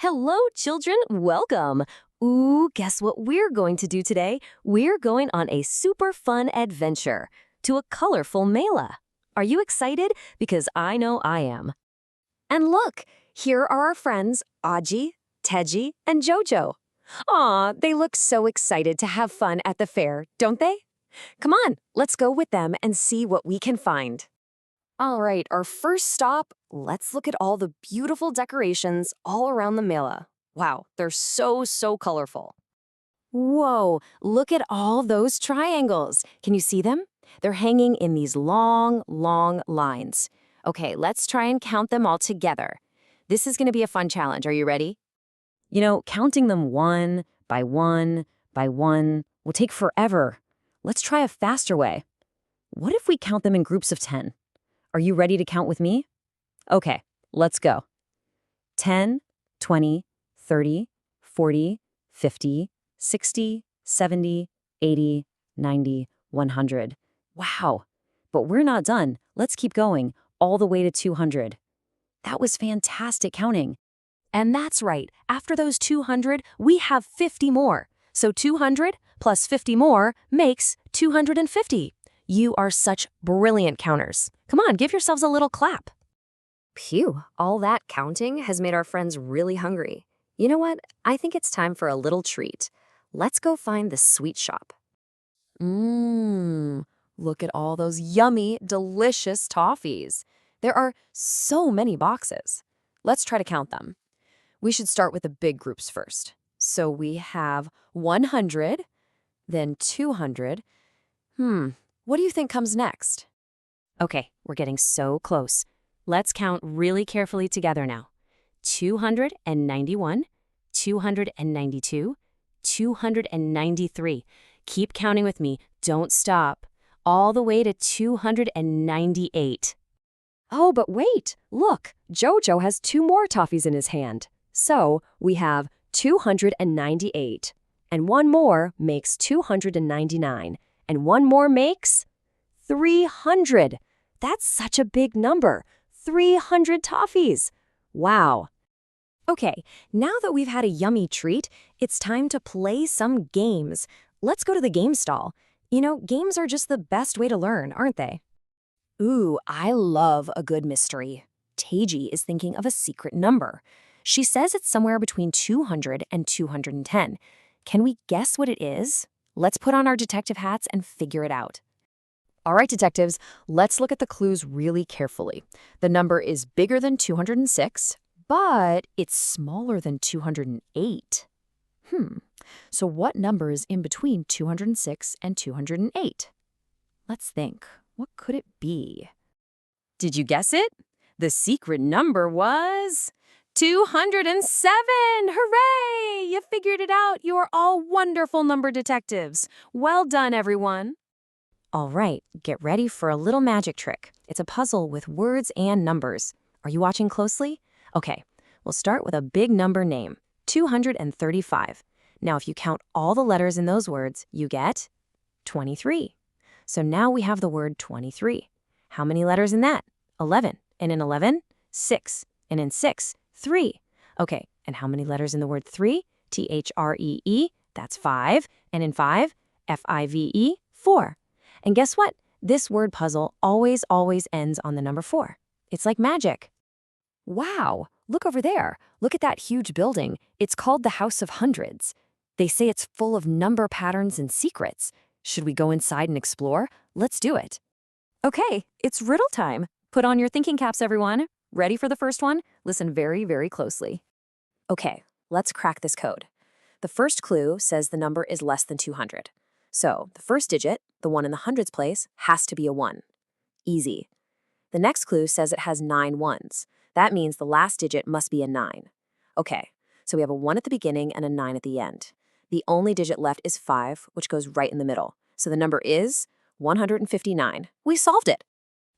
Hello, children. Welcome. Ooh, guess what we're going to do today? We're going on a super fun adventure to a colorful Mela. Are you excited? Because I know I am. And look, here are our friends, Aji, Teji, and Jojo. Aw, they look so excited to have fun at the fair, don't they? Come on, let's go with them and see what we can find. All right, our first stop, let's look at all the beautiful decorations all around the Mela. Wow, they're so colorful. Whoa, look at all those triangles. Can you see them? They're hanging in these long lines. Okay, let's try and count them all together. This is going to be a fun challenge. Are you ready? You know, counting them one by one will take forever. Let's try a faster way. What if we count them in groups of 10? Are you ready to count with me? Okay, let's go. 10, 20, 30, 40, 50, 60, 70, 80, 90, 100. Wow, but we're not done. Let's keep going, all the way to 200. That was fantastic counting. And that's right, after those 200, we have 50 more. So 200 plus 50 more makes 250. You are such brilliant counters. Come on, give yourselves a little clap. Phew, all that counting has made our friends really hungry. You know what? I think it's time for a little treat. Let's go find the sweet shop. Look at all those yummy, delicious toffees. There are so many boxes. Let's try to count them. We should start with the big groups first. So we have 100, then 200. What do you think comes next? Okay, we're getting so close. Let's count really carefully together now. 291, 292, 293. Keep counting with me. Don't stop. All the way to 298. Oh, but wait. Look, Jojo has 2 more toffees in his hand. So we have 298. And one more makes 299. And one more makes 300. That's such a big number. 300 toffees. Wow. Okay, now that we've had a yummy treat, it's time to play some games. Let's go to the game stall. You know, games are just the best way to learn, aren't they? Ooh, I love a good mystery. Teji is thinking of a secret number. She says it's somewhere between 200 and 210. Can we guess what it is? Let's put on our detective hats and figure it out. All right, detectives, let's look at the clues really carefully. The number is bigger than 206, but it's smaller than 208. So what number is in between 206 and 208? Let's think. What could it be? Did you guess it? The secret number was 207! Hooray! You figured it out. You are all wonderful number detectives. Well done, everyone. All right, get ready for a little magic trick. It's a puzzle with words and numbers. Are you watching closely? Okay, we'll start with a big number name, 235. Now, if you count all the letters in those words, you get 23. So now we have the word 23. How many letters in that? 11. And in 11, 6. And in 6, 3. Okay, and how many letters in the word 3? T-H-R-E-E, that's 5. And in 5, F-I-V-E, 4. And guess what? This word puzzle always ends on the number 4. It's like magic. Wow, look over there. Look at that huge building. It's called the House of Hundreds. They say it's full of number patterns and secrets. Should we go inside and explore? Let's do it. Okay, it's riddle time. Put on your thinking caps, everyone. Ready for the first one? Listen very closely. Okay, let's crack this code. The first clue says the number is less than 200. So the first digit, the one in the hundreds place, has to be a 1. Easy. The next clue says it has 9 ones. That means the last digit must be a 9. Okay, so we have a 1 at the beginning and a 9 at the end. The only digit left is 5, which goes right in the middle. So the number is 159. We solved it.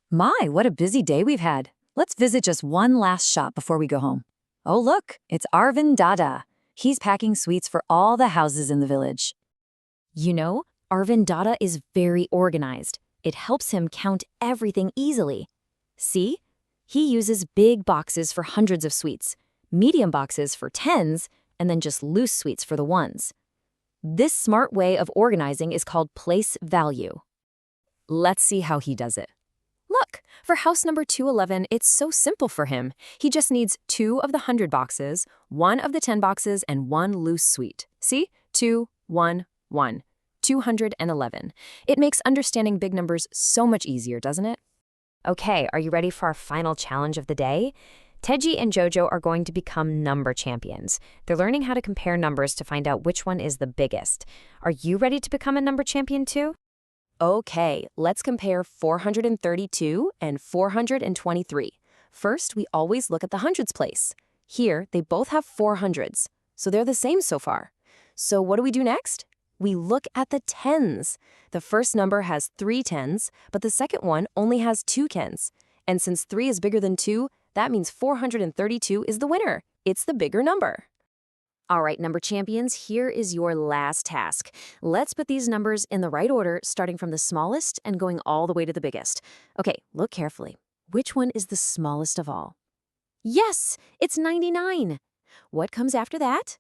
My, what a busy day we've had. Let's visit just one last shop before we go home. Oh, look, it's Arvind Dada. He's packing sweets for all the houses in the village. You know, Arvind Dada is very organized. It helps him count everything easily. See? He uses big boxes for hundreds of sweets. medium boxes for tens, and then just loose sweets for the ones. This smart way of organizing is called place value. Let's see how he does it. Look, for house number 211, it's so simple for him. He just needs 2 of the 100 boxes, 1 of the 10 boxes, and 1 loose sweet. See? 2, 1, 1. 211. It makes understanding big numbers so much easier, doesn't it? Okay, are you ready for our final challenge of the day? Teji and Jojo are going to become number champions. They're learning how to compare numbers to find out which one is the biggest. Are you ready to become a number champion too? Okay, let's compare 432 and 423. First, we always look at the hundreds place. Here, they both have 4 hundreds, so they're the same so far. So what do we do next? We look at the tens. The first number has 3 tens, but the second one only has 2 tens. And since 3 is bigger than 2, that means 432 is the winner. It's the bigger number. All right, number champions, here is your last task. Let's put these numbers in the right order, starting from the smallest and going all the way to the biggest. Okay, look carefully. Which one is the smallest of all? Yes, it's 99. What comes after that?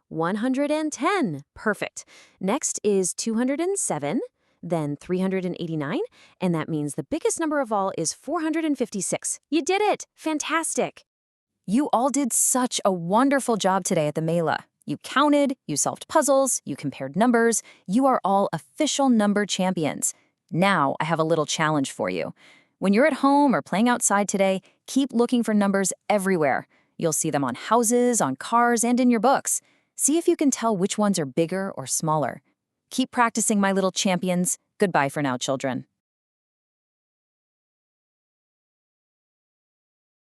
110. Perfect. Next is 207, then 389, and that means the biggest number of all is 456. You did it! Fantastic! You all did such a wonderful job today at the Mela. You counted, you solved puzzles, you compared numbers. You are all official number champions. Now I have a little challenge for you. When you're at home or playing outside today, keep looking for numbers everywhere. You'll see them on houses, on cars, and in your books. See if you can tell which ones are bigger or smaller. Keep practicing, my little champions. Goodbye for now, children.